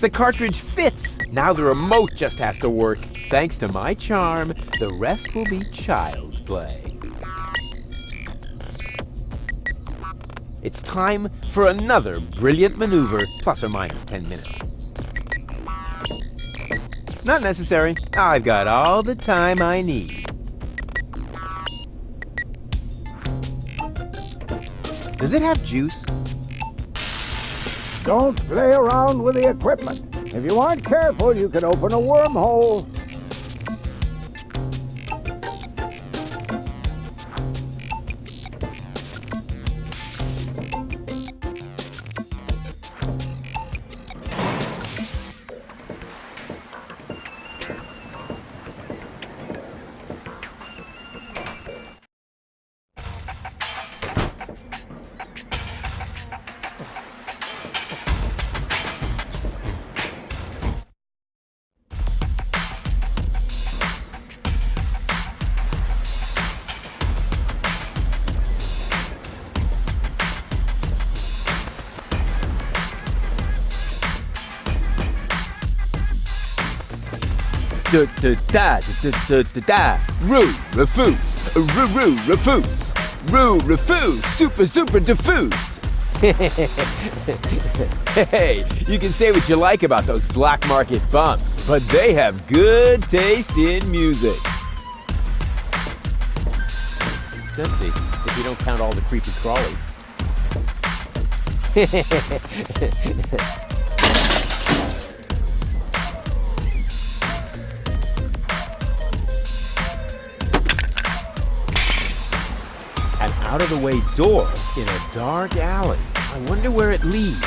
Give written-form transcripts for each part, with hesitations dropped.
the cartridge fits. Now the remote just has to work. Thanks to my charm, the rest will be child's play. It's time for another brilliant maneuver, plus or minus 10 minutes. Not necessary. I've got all the time I need. Does it have juice? Don't play around with the equipment. If you aren't careful, you can open a wormhole. Rufus, super diffuse. Hey, you can say what you like about those black market bums, but they have good taste in music. It's empty, if you don't count all the creepy crawlies. An out-of-the-way door in a dark alley. I wonder where it leads.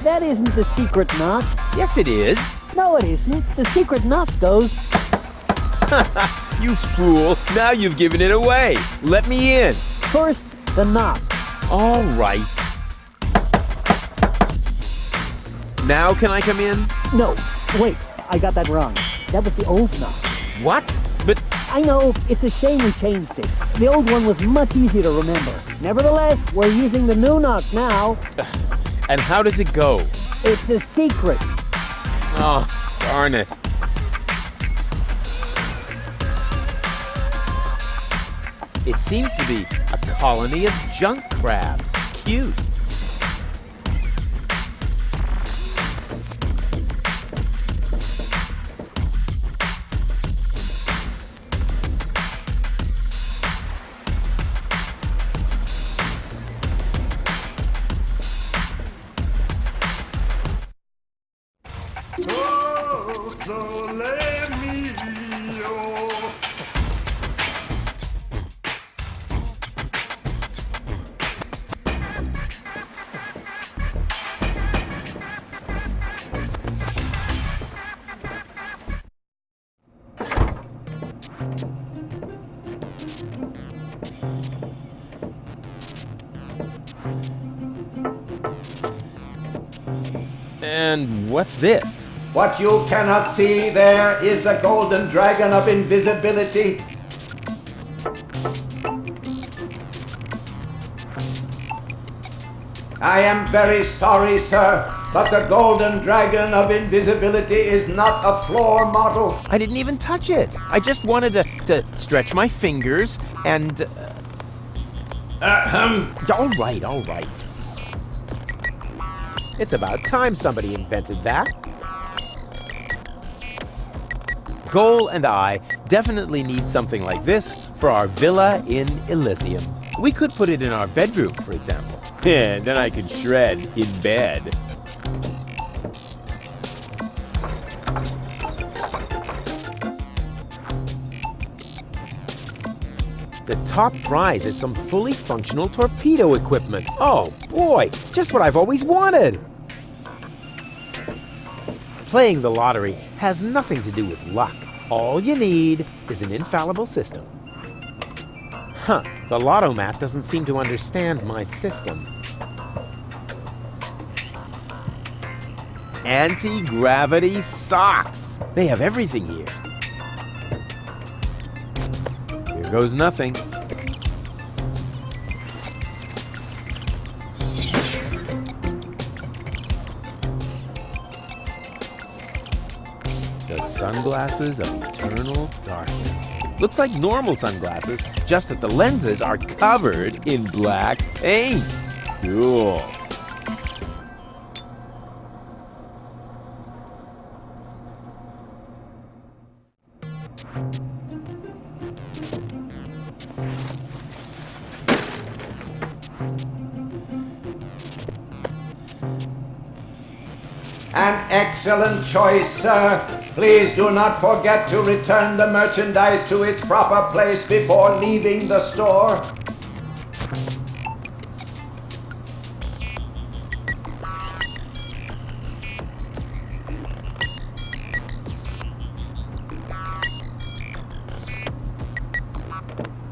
That isn't the secret knock. Yes, it is. No, it isn't. The secret knock goes... You fool. Now you've given it away. Let me in. First, the knock. All right. Now can I come in? No, wait. I got that wrong. That was the old knock. What? But... I know. It's a shame we changed it. The old one was much easier to remember. Nevertheless, we're using the new knock now. And how does it go? It's a secret. Oh, darn it. It seems to be a colony of junk crabs. Cute. So let me go. And what's this? What you cannot see there is the golden dragon of invisibility. I am very sorry, sir, but the golden dragon of invisibility is not a floor model. I didn't even touch it. I just wanted to stretch my fingers and... All right. It's about time somebody invented that. Goal and I definitely need something like this for our villa in Elysium. We could put it in our bedroom, for example. And then I could shred in bed. The top prize is some fully functional torpedo equipment. Oh boy, just what I've always wanted. Playing the lottery has nothing to do with luck. All you need is an infallible system. The Lotto-Mat doesn't seem to understand my system. Anti-gravity socks. They have everything here. Here goes nothing. The sunglasses of eternal darkness. Looks like normal sunglasses, just that the lenses are covered in black paint. Cool. An excellent choice, sir. Please do not forget to return the merchandise to its proper place before leaving the store.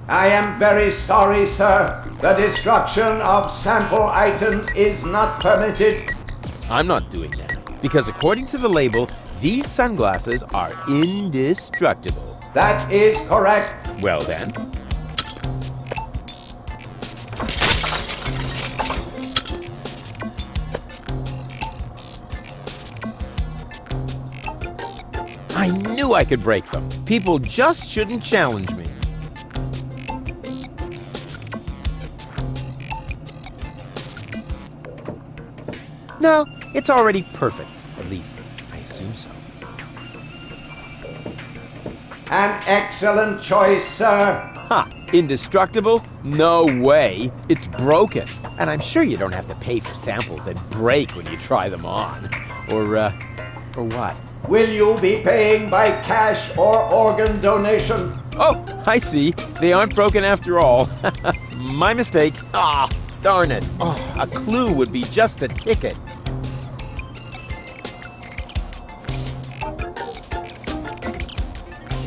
I am very sorry, sir. The destruction of sample items is not permitted. I'm not doing that, because according to the label, these sunglasses are indestructible. That is correct. Well then. I knew I could break them. People just shouldn't challenge me. No, it's already perfect. At least, I assume so. An excellent choice, sir. Ha! Indestructible? No way. It's broken. And I'm sure you don't have to pay for samples that break when you try them on. Or what? Will you be paying by cash or organ donation? Oh, I see. They aren't broken after all. My mistake. Ah, darn it. Oh, a clue would be just a ticket.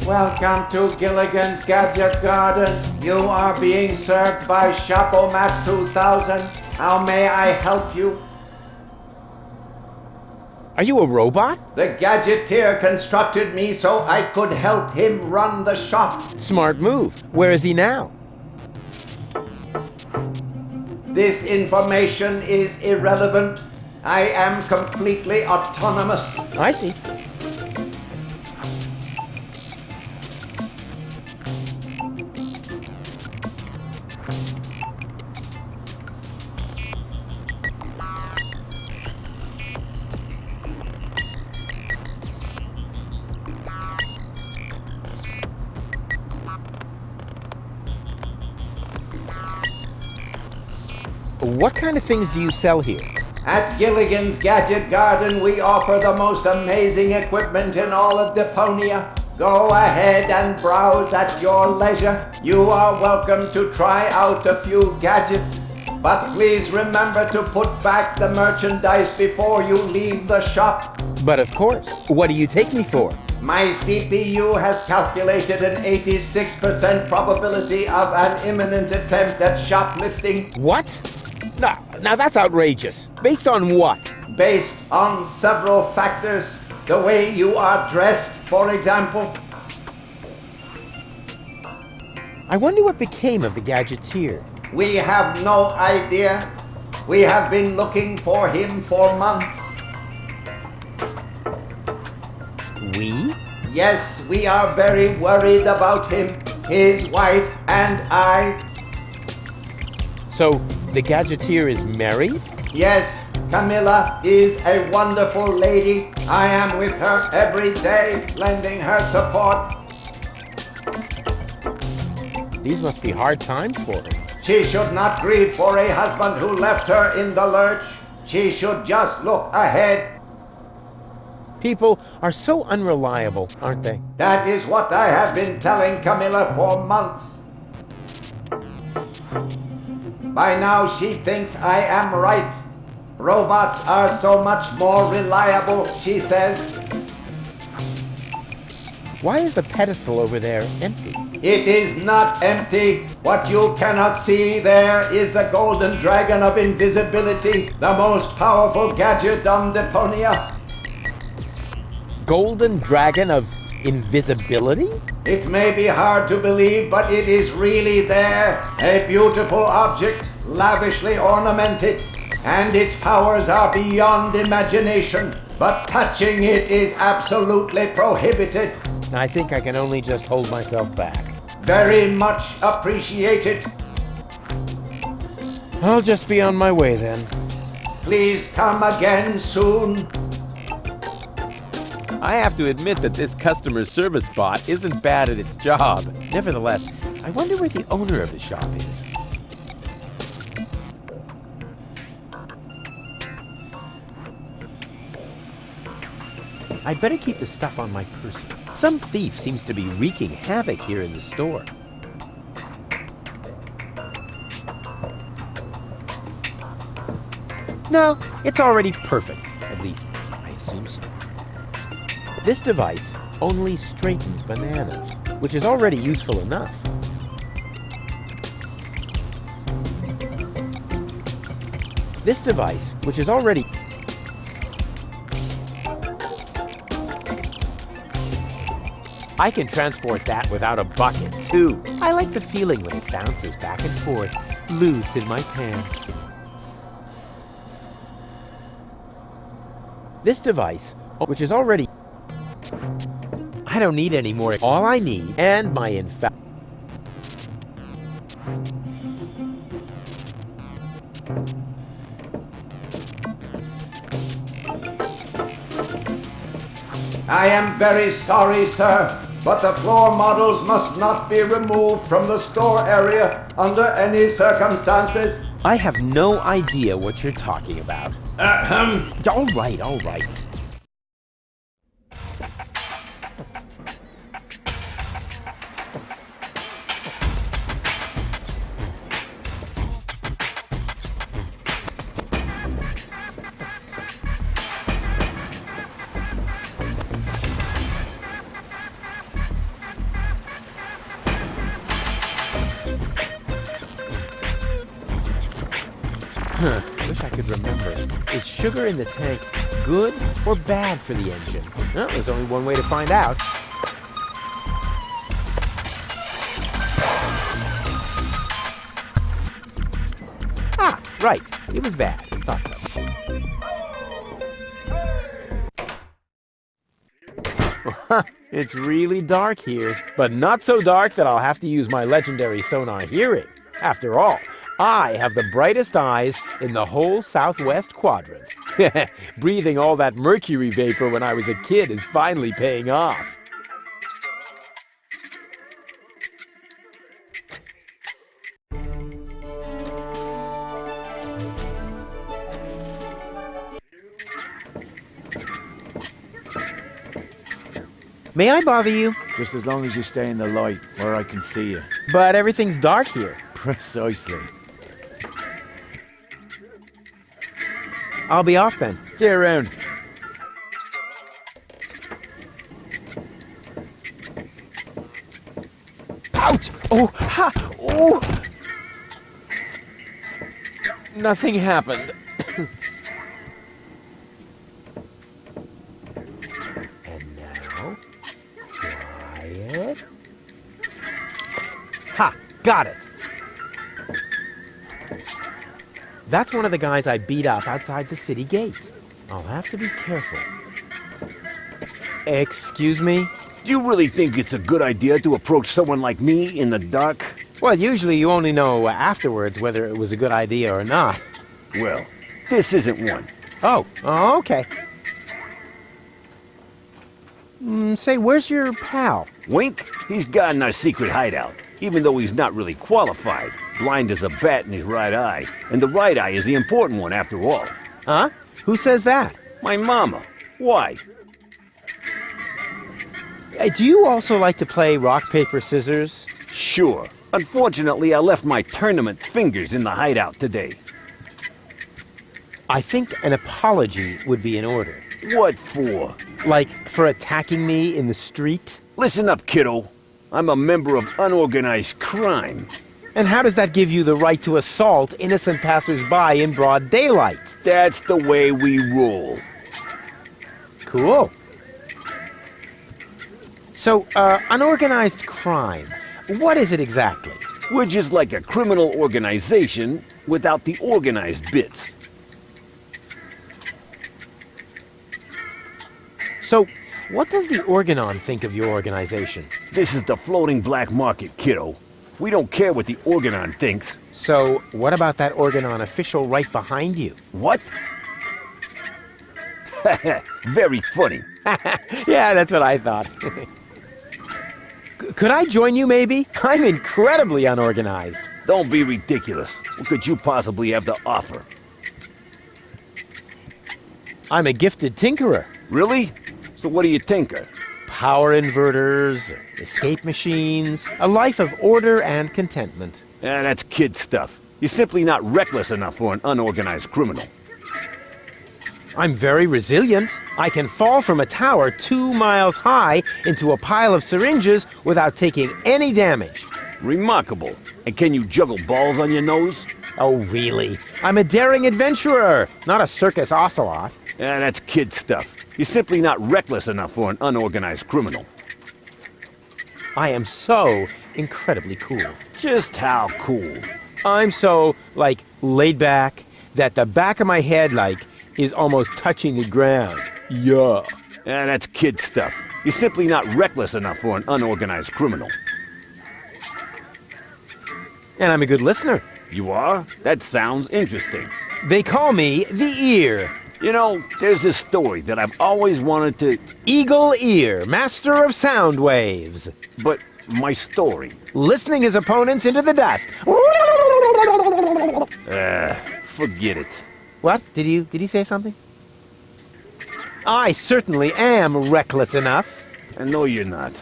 Welcome to Gilligan's Gadget Garden. You are being served by Shapomat 2000. How may I help you? Are you a robot? The gadgeteer constructed me so I could help him run the shop. Smart move. Where is he now? This information is irrelevant. I am completely autonomous. I see. What kind of things do you sell here? At Gilligan's Gadget Garden, we offer the most amazing equipment in all of Deponia. Go ahead and browse at your leisure. You are welcome to try out a few gadgets. But please remember to put back the merchandise before you leave the shop. But of course. What do you take me for? My CPU has calculated an 86% probability of an imminent attempt at shoplifting. What? Now that's outrageous. Based on what? Based on several factors. The way you are dressed, for example. I wonder what became of the gadgeteer. We have no idea. We have been looking for him for months. We? Yes, we are very worried about him, his wife, and I. So, the gadgeteer is married? Yes, Camilla is a wonderful lady. I am with her every day, lending her support. These must be hard times for her. She should not grieve for a husband who left her in the lurch. She should just look ahead. People are so unreliable, aren't they? That is what I have been telling Camilla for months. By now she thinks I am right. Robots are so much more reliable, she says. Why is the pedestal over there empty? It is not empty. What you cannot see there is the golden dragon of invisibility, the most powerful gadget on Deponia. Golden dragon of invisibility? It may be hard to believe, but it is really there. A beautiful object, lavishly ornamented, and its powers are beyond imagination. but touching it is absolutely prohibited. I think I can only just hold myself back. Very much appreciated. I'll just be on my way then. Please come again soon. I have to admit that this customer service bot isn't bad at its job. Nevertheless, I wonder where the owner of the shop is. I'd better keep the stuff on my person. Some thief seems to be wreaking havoc here in the store. No, it's already perfect. At least, I assume so. This device only straightens bananas, which is already useful enough. This device, which is already... I can transport that without a bucket, too. I like the feeling when it bounces back and forth, loose in my pants. This device, which is already... I don't need any more. All I need, and my I am very sorry, sir, but the floor models must not be removed from the store area under any circumstances. I have no idea what you're talking about. All right, all right. Wish I could remember. Is sugar in the tank good or bad for the engine? Well, there's only one way to find out. Ah, right. It was bad. Thought so. It's really dark here, but not so dark that I'll have to use my legendary sonar hearing. After all, I have the brightest eyes in the whole southwest quadrant. Breathing all that mercury vapor when I was a kid is finally paying off. May I bother you? Just as long as you stay in the light where I can see you. But everything's dark here. Precisely. I'll be off then. See you around. Ouch! Oh, ha! Oh! Nothing happened. And now, quiet. Ha! Got it! That's one of the guys I beat up outside the city gate. I'll have to be careful. Excuse me? Do you really think it's a good idea to approach someone like me in the dark? Well, usually you only know afterwards whether it was a good idea or not. Well, this isn't one. Oh, okay. Say, where's your pal? Wink? He's got in our secret hideout, even though he's not really qualified. Blind as a bat in his right eye. And the right eye is the important one after all. Huh? Who says that? My mama. Why? Do you also like to play rock, paper, scissors? Sure. Unfortunately, I left my tournament fingers in the hideout today. I think an apology would be in order. What for? Like, for attacking me in the street? Listen up, kiddo. I'm a member of unorganized crime. And how does that give you the right to assault innocent passersby in broad daylight? That's the way we roll. Cool. So, unorganized crime. What is it exactly? We're just like a criminal organization without the organized bits. So, what does the Organon think of your organization? This is the floating black market, kiddo. We don't care what the Organon thinks. So, what about that Organon official right behind you? What? Very funny. Yeah, that's what I thought. Could I join you, maybe? I'm incredibly unorganized. Don't be ridiculous. What could you possibly have to offer? I'm a gifted tinkerer. Really? So what do you tinker? Power inverters, escape machines, a life of order and contentment. That's kid stuff. You're simply not reckless enough for an unorganized criminal. I'm very resilient. I can fall from a tower 2 miles high into a pile of syringes without taking any damage. Remarkable. And can you juggle balls on your nose? Oh, really? I'm a daring adventurer, not a circus ocelot. That's kid stuff. You're simply not reckless enough for an unorganized criminal. I am so incredibly cool. Just how cool? I'm so, laid back that the back of my head, is almost touching the ground. Yeah. That's kid stuff. You're simply not reckless enough for an unorganized criminal. And I'm a good listener. You are? That sounds interesting. They call me the Ear. You know, there's this story that I've always wanted to... Eagle Ear, master of sound waves. But my story... Listening his opponents into the dust. Forget it. What? Did you say something? I certainly am reckless enough. I know you're not.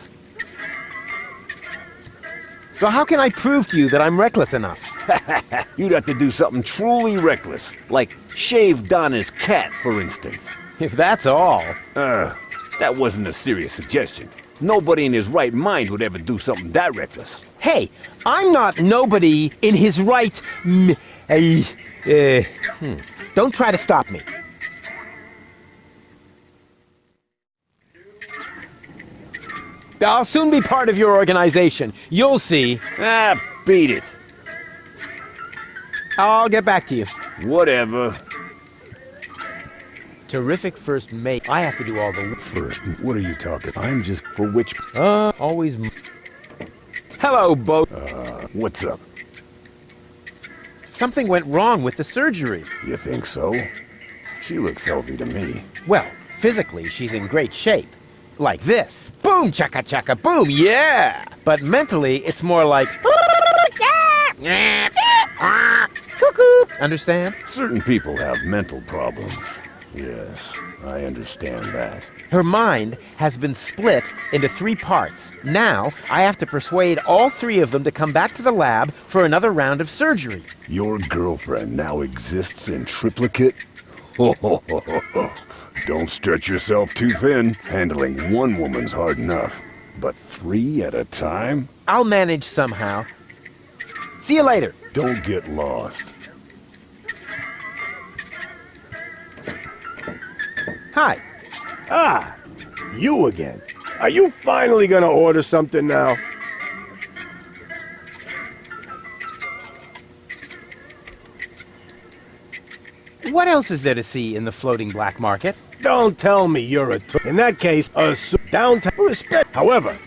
So how can I prove to you that I'm reckless enough? You'd have to do something truly reckless, like shave Donna's cat, for instance. If that's all. That wasn't a serious suggestion. Nobody in his right mind would ever do something that reckless. Hey, I'm not nobody in his right... Don't try to stop me. I'll soon be part of your organization. You'll see. Beat it. I'll get back to you. Whatever. Terrific first mate. I have to do all the... First, what are you talking? I'm just for which... Always... Hello, Bozo. What's up? Something went wrong with the surgery. You think so? She looks healthy to me. Well, physically, she's in great shape. Like this. Boom, chaka chaka, boom, yeah! But mentally, it's more like... Cuckoo! Understand? Certain people have mental problems. Yes, I understand that. Her mind has been split into 3 parts. Now, I have to persuade all 3 of them to come back to the lab for another round of surgery. Your girlfriend now exists in triplicate? Don't stretch yourself too thin. Handling one woman's hard enough. But 3 at a time? I'll manage somehow. See you later. Don't get lost. Hi. Ah, you again. Are you finally gonna order something now? What else is there to see in the floating black market? Don't tell me you're in that case, downtown respect. However,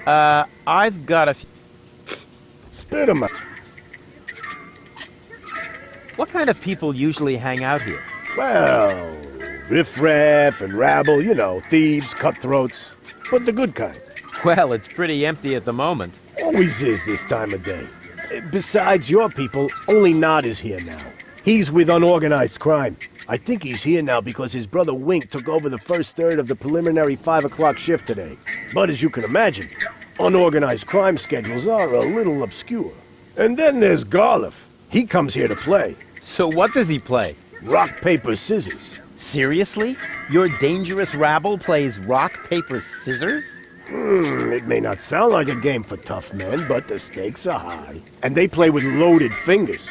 I've got a spit 'em out. What kind of people usually hang out here? Well, riffraff and rabble, you know, thieves, cutthroats, but the good kind. Well, it's pretty empty at the moment. Always is this time of day. Besides your people, only Nod is here now. He's with unorganized crime. I think he's here now because his brother Wink took over the first third of the preliminary 5 o'clock shift today. But as you can imagine, unorganized crime schedules are a little obscure. And then there's Garliff. He comes here to play. So what does he play? Rock, paper, scissors. Seriously? Your dangerous rabble plays rock, paper, scissors? It may not sound like a game for tough men, but the stakes are high. And they play with loaded fingers.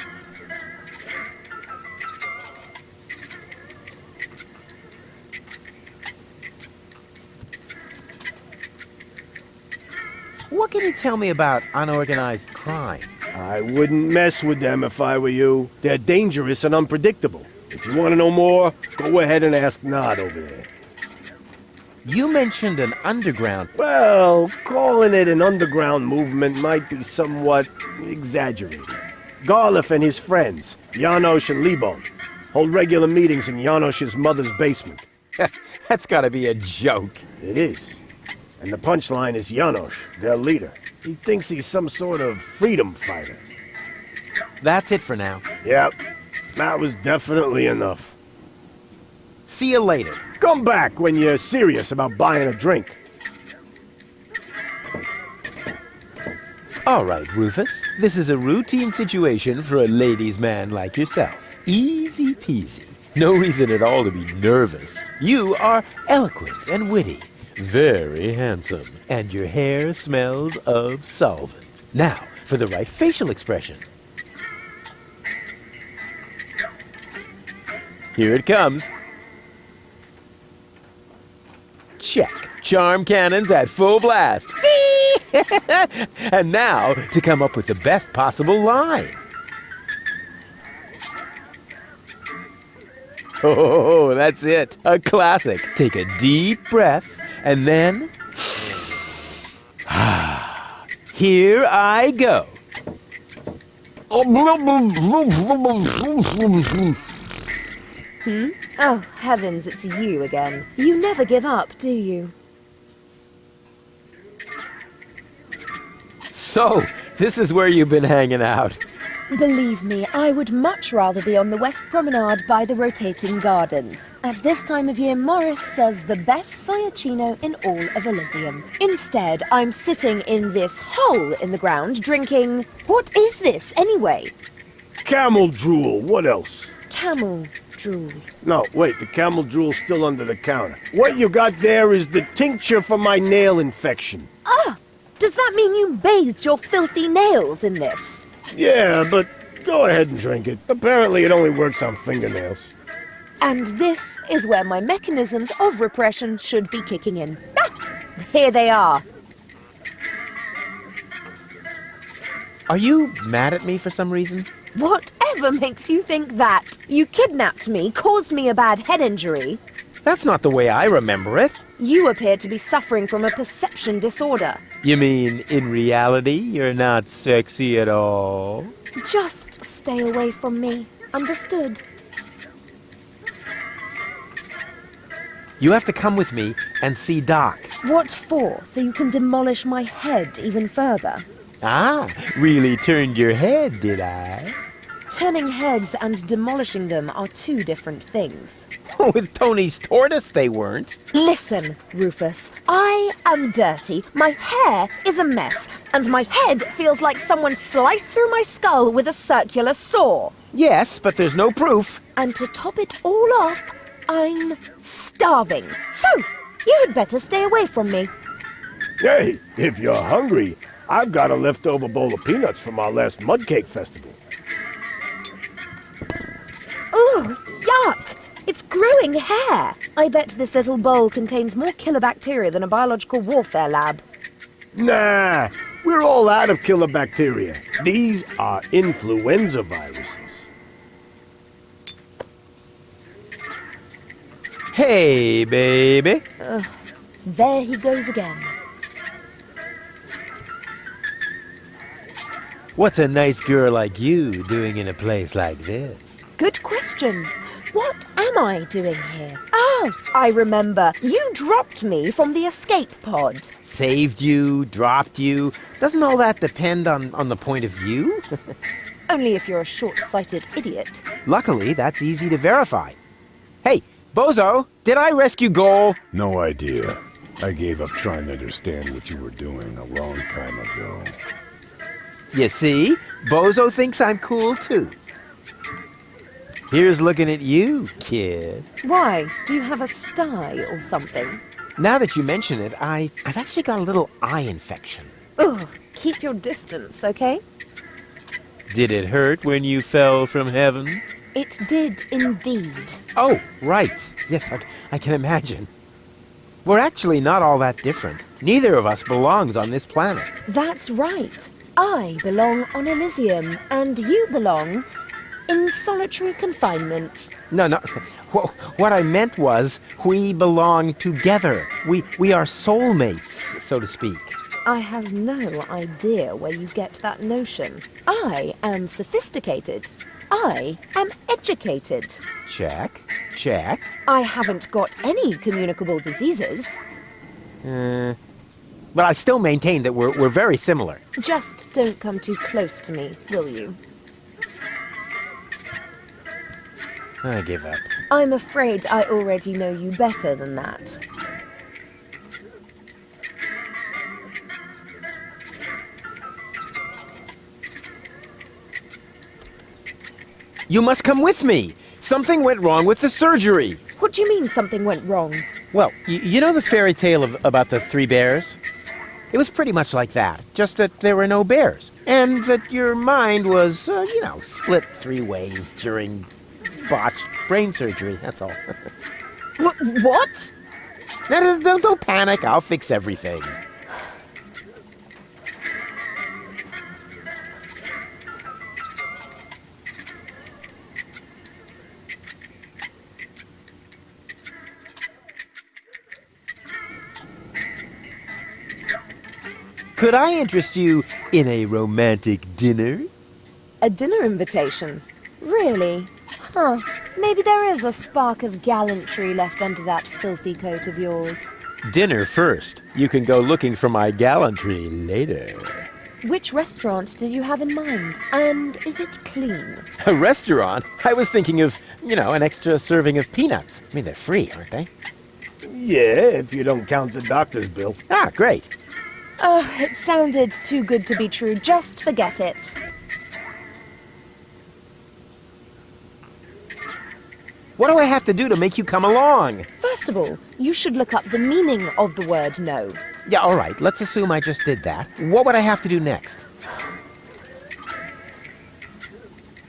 What can you tell me about unorganized crime? I wouldn't mess with them if I were you. They're dangerous and unpredictable. If you want to know more, go ahead and ask Nod over there. You mentioned an underground. Well, calling it an underground movement might be somewhat exaggerated. Garliff and his friends, Janosch and Libon, hold regular meetings in Janosch's mother's basement. That's gotta be a joke. It is. And the punchline is Janosch, their leader. He thinks he's some sort of freedom fighter. That's it for now. Yep, that was definitely enough. See you later. Come back when you're serious about buying a drink. All right, Rufus. This is a routine situation for a ladies' man like yourself. Easy peasy. No reason at all to be nervous. You are eloquent and witty. Very handsome. And your hair smells of solvent. Now, for the right facial expression. Here it comes. Check. Charm cannons at full blast. And now, to come up with the best possible line. Oh, that's it. A classic. Take a deep breath, and then... Here I go. Oh, heavens, it's you again. You never give up, do you? So, this is where you've been hanging out. Believe me, I would much rather be on the West Promenade by the rotating gardens. At this time of year, Morris serves the best soyacino in all of Elysium. Instead, I'm sitting in this hole in the ground drinking... What is this, anyway? Camel drool, what else? Camel drool. No, wait, the camel drool's still under the counter. What you got there is the tincture for my nail infection. Ah! Does that mean you bathed your filthy nails in this? Yeah, but go ahead and drink it. Apparently it only works on fingernails. And this is where my mechanisms of repression should be kicking in. Ah! Here they are. Are you mad at me for some reason? Whatever makes you think that? You kidnapped me, caused me a bad head injury. That's not the way I remember it. You appear to be suffering from a perception disorder. You mean, in reality, you're not sexy at all? Just stay away from me. Understood? You have to come with me and see Doc. What for? So you can demolish my head even further? Ah, really turned your head, did I? Turning heads and demolishing them are two different things. With Tony's tortoise, they weren't. Listen, Rufus. I am dirty, my hair is a mess, and my head feels like someone sliced through my skull with a circular saw. Yes, but there's no proof. And to top it all off, I'm starving. So, you had better stay away from me. Hey, if you're hungry, I've got a leftover bowl of peanuts from our last mud cake festival. Ooh, yuck! It's growing hair. I bet this little bowl contains more killer bacteria than a biological warfare lab. Nah, we're all out of killer bacteria. These are influenza viruses. Hey, baby. There he goes again. What's a nice girl like you doing in a place like this? Good question. What am I doing here? Oh, I remember. You dropped me from the escape pod. Saved you, dropped you. Doesn't all that depend on the point of view? Only if you're a short-sighted idiot. Luckily, that's easy to verify. Hey, Bozo, did I rescue Goal? No idea. I gave up trying to understand what you were doing a long time ago. You see? Bozo thinks I'm cool, too. Here's looking at you, kid. Why? Do you have a sty or something? Now that you mention it, I've actually got a little eye infection. Ugh, keep your distance, okay? Did it hurt when you fell from heaven? It did indeed. Oh, right. Yes, I can imagine. We're actually not all that different. Neither of us belongs on this planet. That's right. I belong on Elysium, and you belong in solitary confinement. No, no. What I meant was we belong together. We are soulmates, so to speak. I have no idea where you get that notion. I am sophisticated. I am educated. Check. Check. I haven't got any communicable diseases. But I still maintain that we're very similar. Just don't come too close to me, will you? I give up. I'm afraid I already know you better than that. You must come with me. Something went wrong with the surgery. What do you mean something went wrong? Well, you know the fairy tale about the 3 bears? It was pretty much like that, just that there were no bears. And that your mind was, split 3 ways during botched brain surgery, that's all. What? No, don't panic, I'll fix everything. Could I interest you in a romantic dinner? A dinner invitation? Really? Huh. Maybe there is a spark of gallantry left under that filthy coat of yours. Dinner first. You can go looking for my gallantry later. Which restaurant did you have in mind? And is it clean? A restaurant? I was thinking of, an extra serving of peanuts. I mean, they're free, aren't they? Yeah, if you don't count the doctor's bill. Ah, great. Oh, it sounded too good to be true. Just forget it. What do I have to do to make you come along? First of all, you should look up the meaning of the word no. Yeah, all right. Let's assume I just did that. What would I have to do next?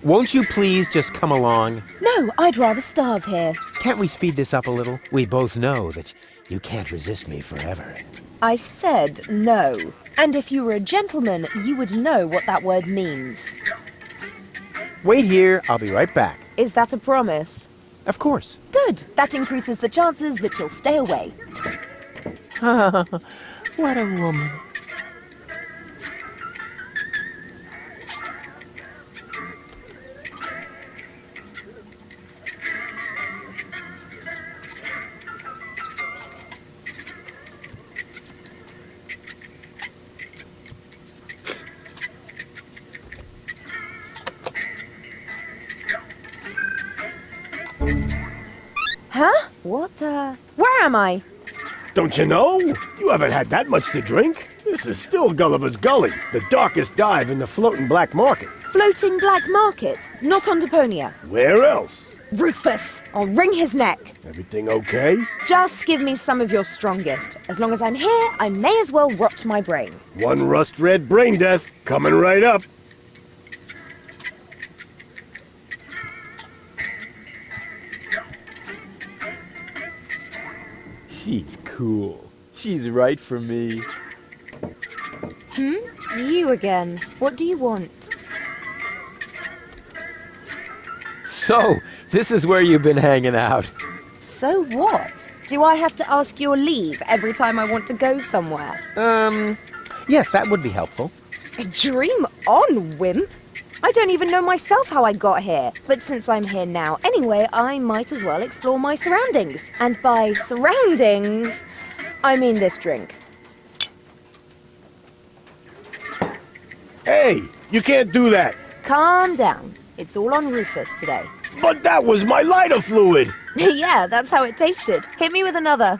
Won't you please just come along? No, I'd rather starve here. Can't we speed this up a little? We both know that you can't resist me forever. I said no. And if you were a gentleman, you would know what that word means. Wait here. I'll be right back. Is that a promise? Of course. Good. That increases the chances that you'll stay away. What a woman. Huh? What the... Where am I? Don't you know? You haven't had that much to drink. This is still Gulliver's Gully, the darkest dive in the floating black market. Floating black market? Not on Deponia. Where else? Rufus! I'll wring his neck. Everything okay? Just give me some of your strongest. As long as I'm here, I may as well rot my brain. One rust-red brain death coming right up. She's cool. She's right for me. You again. What do you want? So, this is where you've been hanging out. So what? Do I have to ask your leave every time I want to go somewhere? Yes, that would be helpful. Dream on, wimp. I don't even know myself how I got here. But since I'm here now anyway, I might as well explore my surroundings. And by surroundings, I mean this drink. Hey, you can't do that. Calm down. It's all on Rufus today. But that was my lighter fluid. Yeah, that's how it tasted. Hit me with another.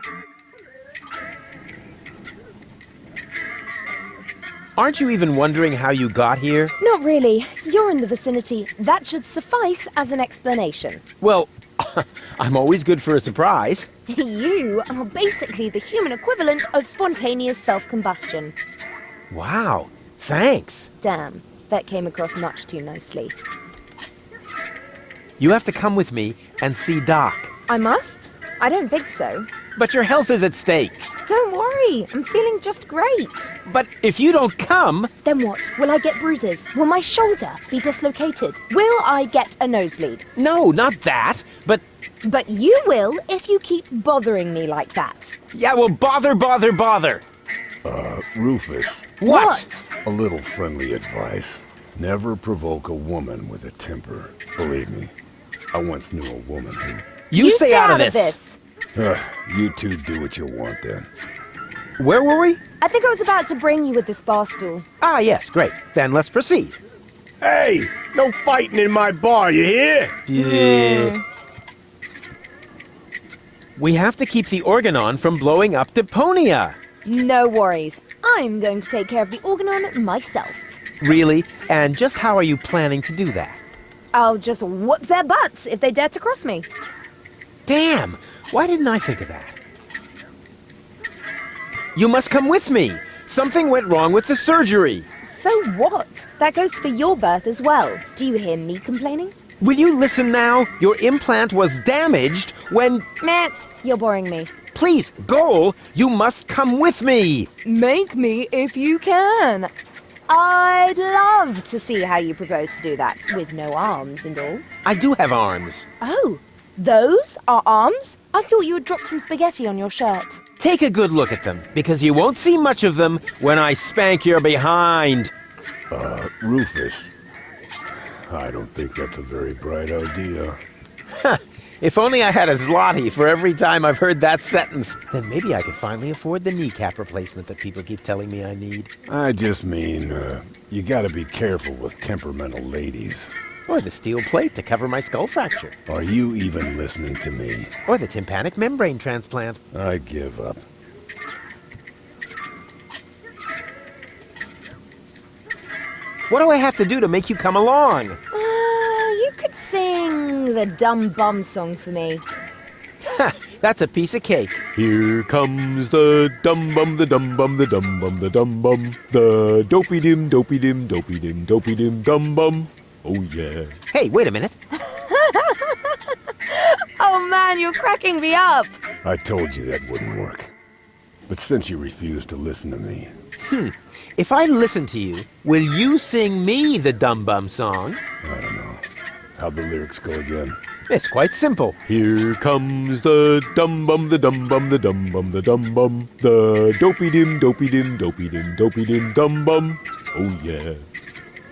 Aren't you even wondering how you got here? Not really. You're in the vicinity. That should suffice as an explanation. Well, I'm always good for a surprise. You are basically the human equivalent of spontaneous self-combustion. Wow, thanks. Damn, that came across much too nicely. You have to come with me and see Doc. I must? I don't think so. But your health is at stake. Don't worry, I'm feeling just great. But if you don't come, Then what? Will I get bruises? Will my shoulder be dislocated? Will I get a nosebleed? no, not that. But, But you will if you keep bothering me like that. yeah, well, bother. Rufus, What? a little friendly advice. Never provoke a woman with a temper. Believe me, I once knew a woman who... You stay out of this. You two do what you want then. Where were we? I think I was about to bring you with this bar stool. Ah, yes, great. Then let's proceed. Hey, no fighting in my bar, you hear? We have to keep the organon from blowing up Deponia. No worries. I'm going to take care of the organon myself. Really? And just how are you planning to do that? I'll just whoop their butts if they dare to cross me. Damn! Why didn't I think of that? You must come with me. Something went wrong with the surgery. So what? That goes for your birth as well. Do you hear me complaining? Will you listen now? Your implant was damaged when... Meh, you're boring me. Please, Goal, you must come with me. Make me if you can. I'd love to see how you propose to do that, with no arms and all. I do have arms. Oh, those are arms? I thought you had dropped some spaghetti on your shirt. Take a good look at them, because you won't see much of them when I spank your behind. Rufus, I don't think that's a very bright idea. If only I had a zloty for every time I've heard that sentence, then maybe I could finally afford the kneecap replacement that people keep telling me I need. I just mean, you gotta be careful with temperamental ladies. Or the steel plate to cover my skull fracture. Are you even listening to me? Or the tympanic membrane transplant. I give up. What do I have to do to make you come along? You could sing the Dumb Bum song for me. Ha! That's a piece of cake. Here comes the dum bum, the dum bum, the dum bum, the dum bum, the dopey dim, dopey dim, dopey dim, dopey dim, dum bum. Oh yeah. Hey, wait a minute. Oh man, you're cracking me up. I told you that wouldn't work. But since you refuse to listen to me... If I listen to you, will you sing me the dum bum song? I don't know. How'd the lyrics go again? It's quite simple. Here comes the dum bum, the dum bum, the dum bum, the dum bum, the dopey dim, dopey dim, dopey dim, dopey dim, dum bum. Oh yeah.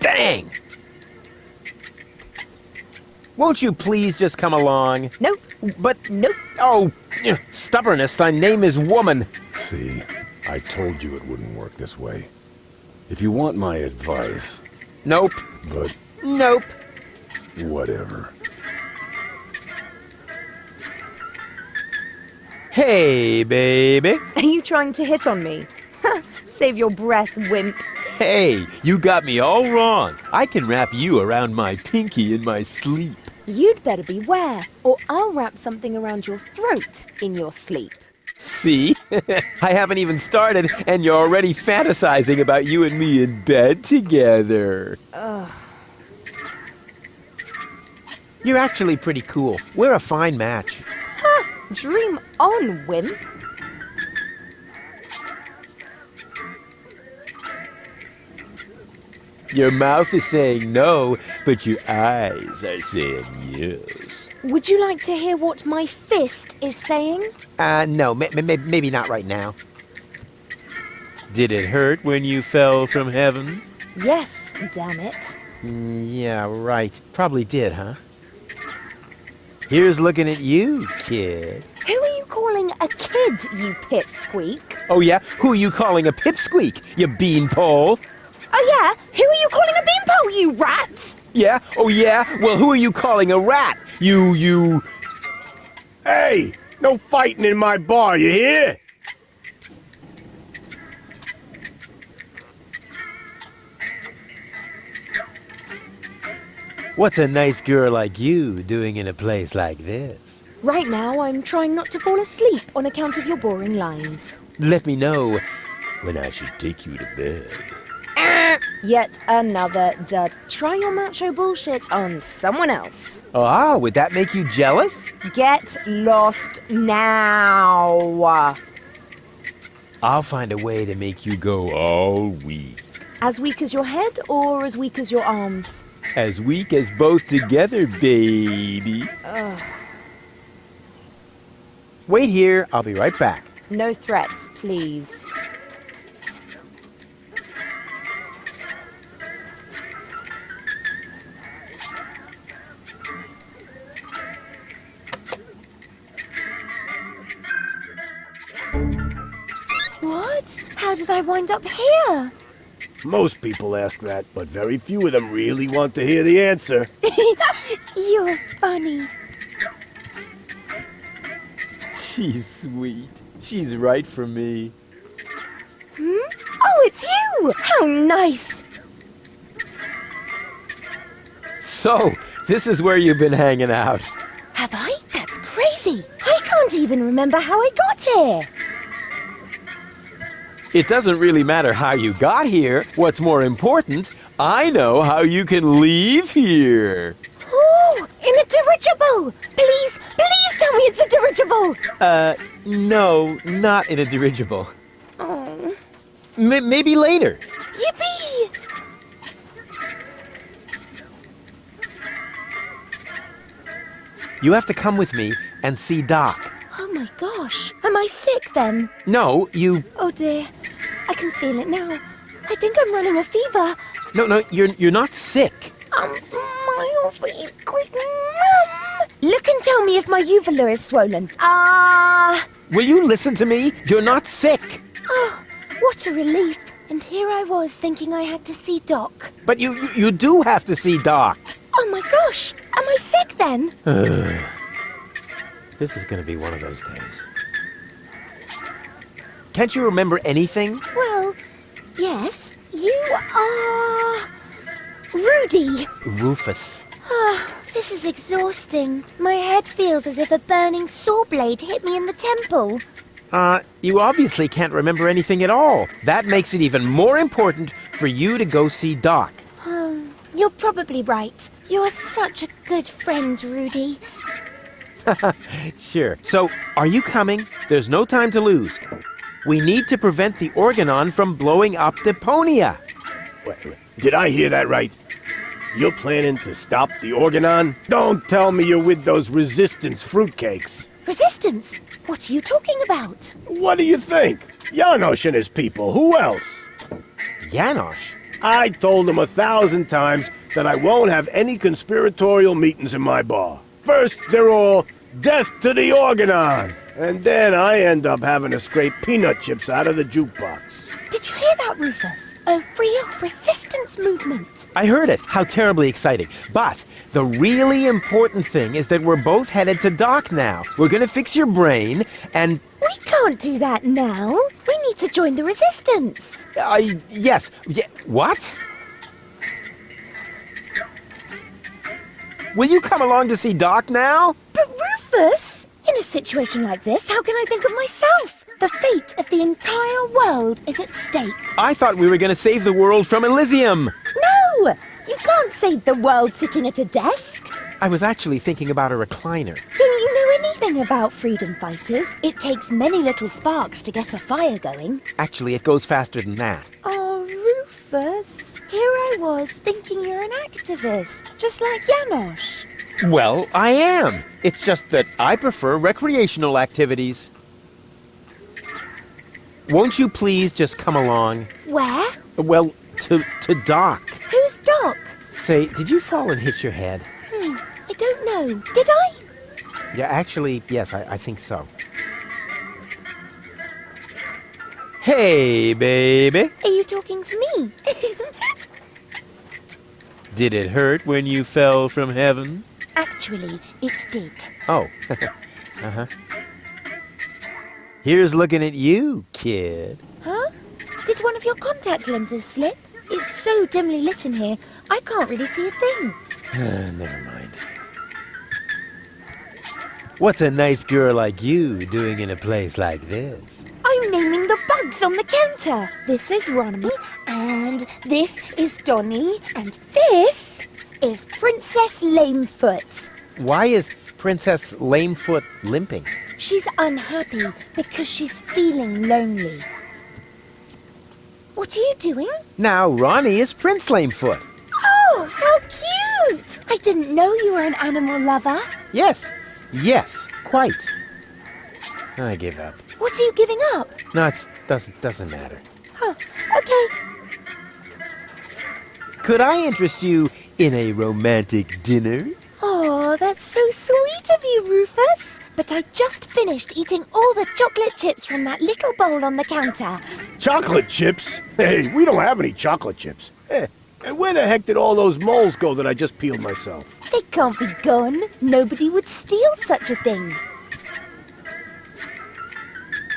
Dang! Won't you please just come along? Nope. But... Nope. Oh, stubbornness, thy name is woman. See, I told you it wouldn't work this way. If you want my advice... Nope. But... Nope. Whatever. Hey, baby. Are you trying to hit on me? Save your breath, wimp. Hey, you got me all wrong. I can wrap you around my pinky in my sleep. You'd better beware, or I'll wrap something around your throat in your sleep. See? I haven't even started, and you're already fantasizing about you and me in bed together. Ugh. You're actually pretty cool. We're a fine match. Dream on, wimp. Your mouth is saying no, but your eyes are saying yes. Would you like to hear what my fist is saying? No, maybe not right now. Did it hurt when you fell from heaven? Yes, damn it. Yeah, right. Probably did, huh? Here's looking at you, kid. Who are you calling a kid, you pipsqueak? Oh yeah? Who are you calling a pipsqueak, you beanpole? Oh yeah? Who are you calling a beanpole, you rat? Yeah? Oh yeah? Well, who are you calling a rat? You... Hey, no fighting in my bar, you hear? What's a nice girl like you doing in a place like this? Right now, I'm trying not to fall asleep on account of your boring lines. Let me know when I should take you to bed. Yet another dud. Try your macho bullshit on someone else. Ah, would that make you jealous? Get lost now. I'll find a way to make you go all weak. As weak as your head or as weak as your arms? As weak as both together, baby. Wait here, I'll be right back. No threats, please. What? How did I wind up here? Most people ask that, but very few of them really want to hear the answer. You're funny. She's sweet. She's right for me. Oh, it's you! How nice! So, this is where you've been hanging out. Have I? That's crazy! I can't even remember how I got here! It doesn't really matter how you got here. What's more important, I know how you can leave here. Oh, in a dirigible! Please, please tell me it's a dirigible! No, not in a dirigible. Oh. Maybe later. Yippee! You have to come with me and see Doc. Oh my gosh, am I sick then? No, you... Oh dear, I can feel it now. I think I'm running a fever. No, you're not sick. My awfully quick. Look and tell me if my uvula is swollen. Ah! Will you listen to me? You're not sick. Oh, what a relief. And here I was thinking I had to see Doc. But you do have to see Doc. Oh my gosh, am I sick then? This is going to be one of those days. Can't you remember anything? Well, yes, you are... Rudy. Rufus. Ah, this is exhausting. My head feels as if a burning saw blade hit me in the temple. You obviously can't remember anything at all. That makes it even more important for you to go see Doc. You're probably right. You're such a good friend, Rudy. Sure. So, are you coming? There's no time to lose. We need to prevent the Organon from blowing up Deponia. Wait, did I hear that right? You're planning to stop the Organon? Don't tell me you're with those resistance fruitcakes. Resistance? What are you talking about? What do you think? Janosch and his people. Who else? Janosch? I told him 1,000 times that I won't have any conspiratorial meetings in my bar. First, they're all, death to the Organon! And then I end up having to scrape peanut chips out of the jukebox. Did you hear that, Rufus? A real resistance movement. I heard it. How terribly exciting. But the really important thing is that we're both headed to Doc now. We're gonna fix your brain, and... We can't do that now. We need to join the resistance. Yes. What? Will you come along to see Doc now? But Rufus, in a situation like this, how can I think of myself? The fate of the entire world is at stake. I thought we were going to save the world from Elysium. No! You can't save the world sitting at a desk. I was actually thinking about a recliner. Don't you know anything about freedom fighters? It takes many little sparks to get a fire going. Actually, it goes faster than that. Oh, Rufus. Here I was thinking you're an activist, just like Janosch. Well, I am. It's just that I prefer recreational activities. Won't you please just come along? Where? Well, to Doc. Who's Doc? Say, did you fall and hit your head? I don't know. Did I? Yeah, actually, yes, I think so. Hey, baby. Are you talking to me? Did it hurt when you fell from heaven? Actually, it did. Oh. Uh-huh. Here's looking at you, kid. Huh? Did one of your contact lenses slip? It's so dimly lit in here, I can't really see a thing. Never mind. What's a nice girl like you doing in a place like this? I'm naming the bugs on the counter. This is Ronnie, and this is Donnie, and this is Princess Lamefoot. Why is Princess Lamefoot limping? She's unhappy because she's feeling lonely. What are you doing? Now Ronnie is Prince Lamefoot. Oh, how cute! I didn't know you were an animal lover. Yes, quite. I give up. What are you giving up? No, it doesn't matter. Oh, okay. Could I interest you in a romantic dinner? Oh, that's so sweet of you, Rufus. But I just finished eating all the chocolate chips from that little bowl on the counter. Chocolate chips? Hey, we don't have any chocolate chips. And where the heck did all those moles go that I just peeled myself? They can't be gone. Nobody would steal such a thing.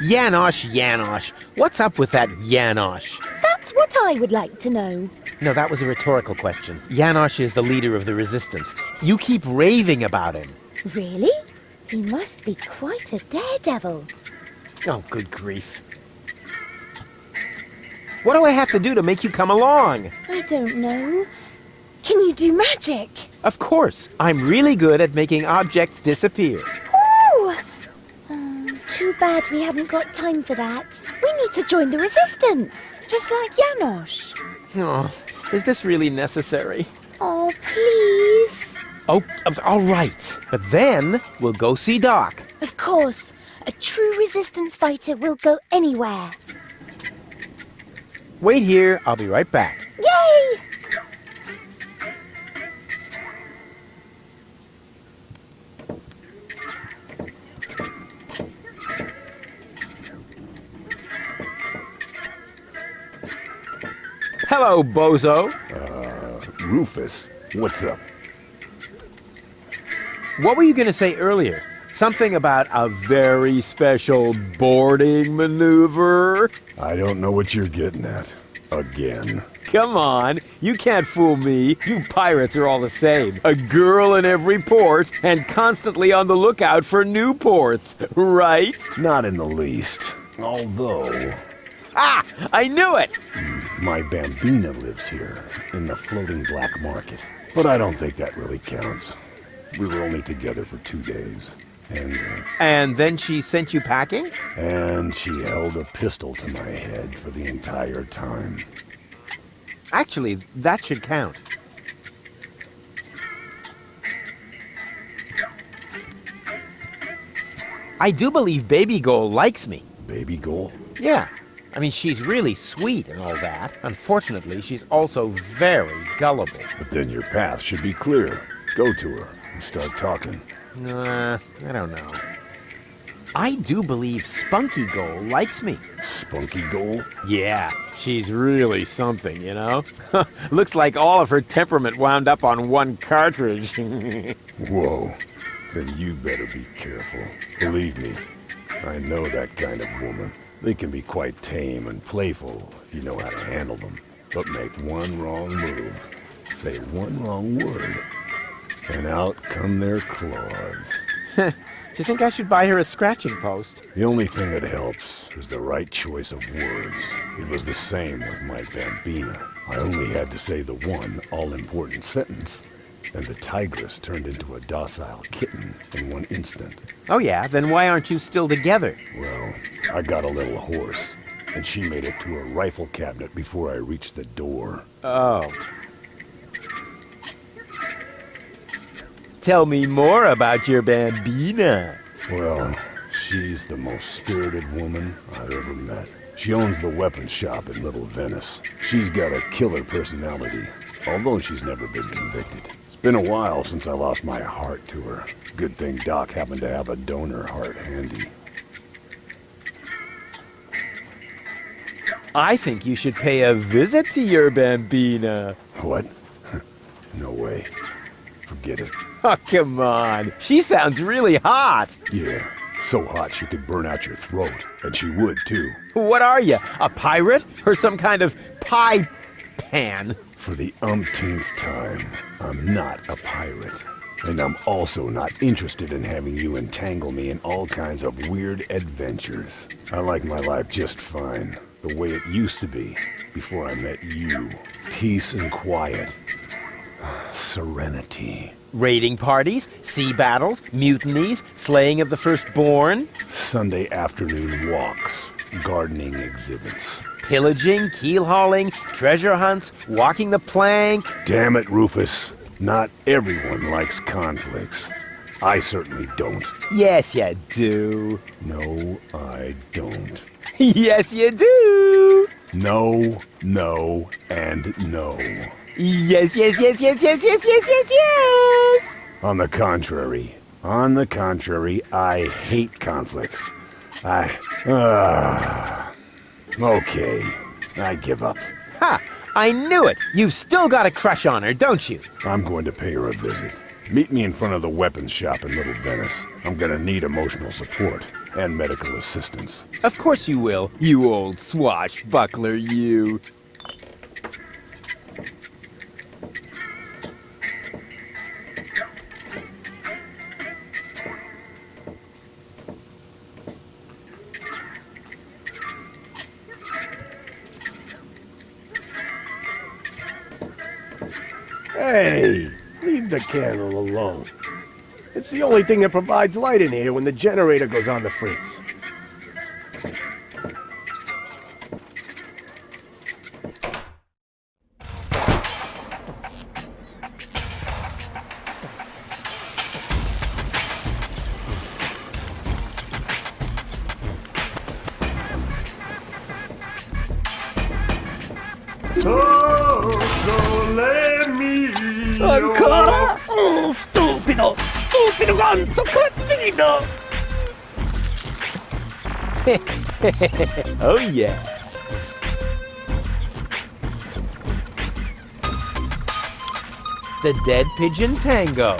Yanosh. What's up with that Yanosh? That's what I would like to know. No, that was a rhetorical question. Yanosh is the leader of the resistance. You keep raving about him. Really? He must be quite a daredevil. Oh, good grief. What do I have to do to make you come along? I don't know. Can you do magic? Of course. I'm really good at making objects disappear. Ooh! Too bad we haven't got time for that. We need to join the resistance, just like Janosch. Oh, is this really necessary? Oh, please. Oh, all right. But then we'll go see Doc. Of course. A true resistance fighter will go anywhere. Wait here. I'll be right back. Yay! Hello, Bozo. Rufus, what's up? What were you going to say earlier? Something about a very special boarding maneuver? I don't know what you're getting at. Again. Come on, you can't fool me. You pirates are all the same. A girl in every port and constantly on the lookout for new ports, right? Not in the least. Although... Ah, I knew it! My bambina lives here, in the floating black market. But I don't think that really counts. We were only together for 2 days. And then she sent you packing? And she held a pistol to my head for the entire time. Actually, that should count. I do believe Baby Goal likes me. Baby Goal? Yeah. I mean, she's really sweet and all that. Unfortunately, she's also very gullible. But then your path should be clear. Go to her and start talking. I don't know. I do believe Spunky Goal likes me. Spunky Goal? Yeah, she's really something, you know? Looks like all of her temperament wound up on one cartridge. Whoa. Then you better be careful. Believe me, I know that kind of woman. They can be quite tame and playful if you know how to handle them. But make one wrong move, say one wrong word, and out come their claws. Do you think I should buy her a scratching post? The only thing that helps is the right choice of words. It was the same with my bambina. I only had to say the one all-important sentence, and the tigress turned into a docile kitten in one instant. Oh yeah? Then why aren't you still together? Well, I got a little horse, and she made it to a rifle cabinet before I reached the door. Oh. Tell me more about your bambina. Well, she's the most spirited woman I've ever met. She owns the weapons shop in Little Venice. She's got a killer personality, although she's never been convicted. It's been a while since I lost my heart to her. Good thing Doc happened to have a donor heart handy. I think you should pay a visit to your bambina. What? No way. Forget it. Oh, come on. She sounds really hot. Yeah, so hot she could burn out your throat. And she would, too. What are you, a pirate? Or some kind of pie pan? For the umpteenth time, I'm not a pirate. And I'm also not interested in having you entangle me in all kinds of weird adventures. I like my life just fine, the way it used to be, before I met you. Peace and quiet. Serenity. Raiding parties, sea battles, mutinies, slaying of the firstborn. Sunday afternoon walks, gardening exhibits, Pillaging, keel hauling, treasure hunts, walking the plank. Damn it, Rufus. Not everyone likes conflicts. I certainly don't. Yes, you do. No, I don't. Yes, you do. No, no, and no. Yes, yes, yes, yes, yes, yes, yes, yes, yes. On the contrary, I hate conflicts. Okay, I give up. Ha! I knew it. You've still got a crush on her, don't you? I'm going to pay her a visit. Meet me in front of the weapons shop in Little Venice. I'm gonna need emotional support and medical assistance. Of course you will, you old swashbuckler, you. Hey, leave the candle alone. It's the only thing that provides light in here when the generator goes on the fritz. Oh, so let me Ancora? Oh, stupido! Stupido ganzo cretino! Oh yeah. The Dead Pigeon Tango.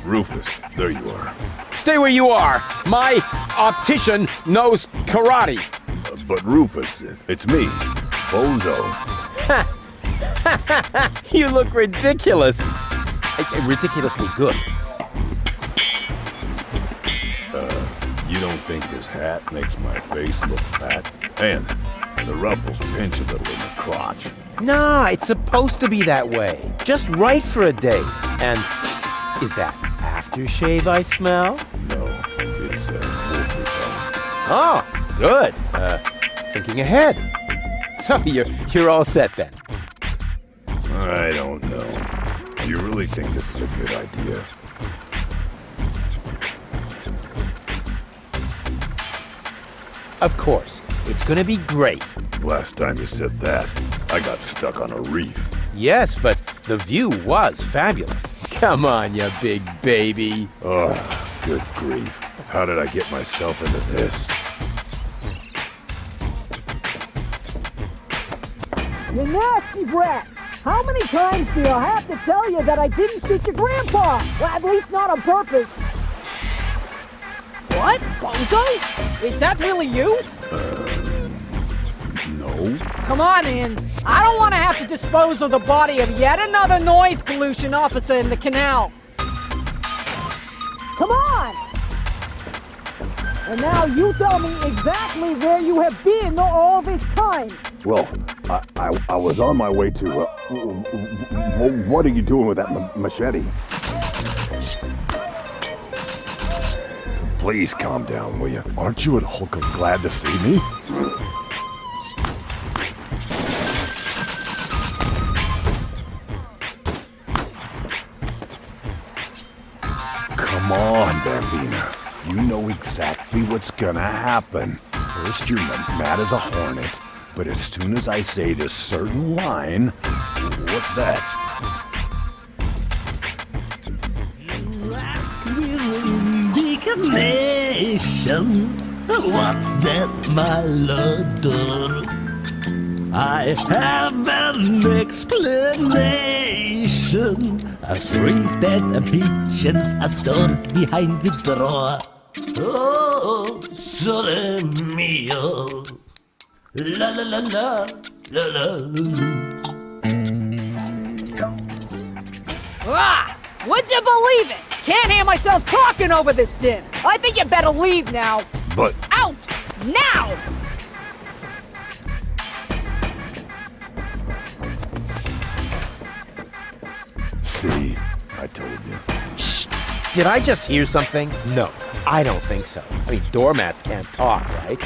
Rufus, there you are. Stay where you are. My optician knows karate. But Rufus, it's me, Bozo. You look ridiculous. Ridiculously good. You don't think this hat makes my face look fat? And the ruffles pinch a little in the crotch. Nah, it's supposed to be that way. Just right for a date. And is that aftershave I smell? No, it's wolf repellent. Oh, good. Thinking ahead. So you're all set then. I don't know. Do you really think this is a good idea? Of course. It's gonna be great. Last time you said that, I got stuck on a reef. Yes, but the view was fabulous. Come on, you big baby. Oh, good grief. How did I get myself into this? You nasty brat! How many times do I have to tell you that I didn't shoot your grandpa? Well, at least not on purpose. What? Bozo? Is that really you? No. Come on, in. I don't want to have to dispose of the body of yet another noise pollution officer in the canal. Come on! And now you tell me exactly where you have been all this time. Well, I was on my way to, what are you doing with that machete? Please calm down, will you? Aren't you at Hulk glad to see me? Come on, Bambina. You know exactly what's gonna happen. First, you're mad as a hornet, but as soon as I say this certain line, what's that? You ask with indignation, what's that, my lord? I have an explanation. 3 dead pigeons are stored behind the drawer. Oh, sole mio. La la la la. Ah! Would you believe it? Can't hear myself talking over this din. I think you better leave now. But Out! Now! see, I told you. Shh! Did I just hear something? No, I don't think so. I mean, doormats can't talk, right?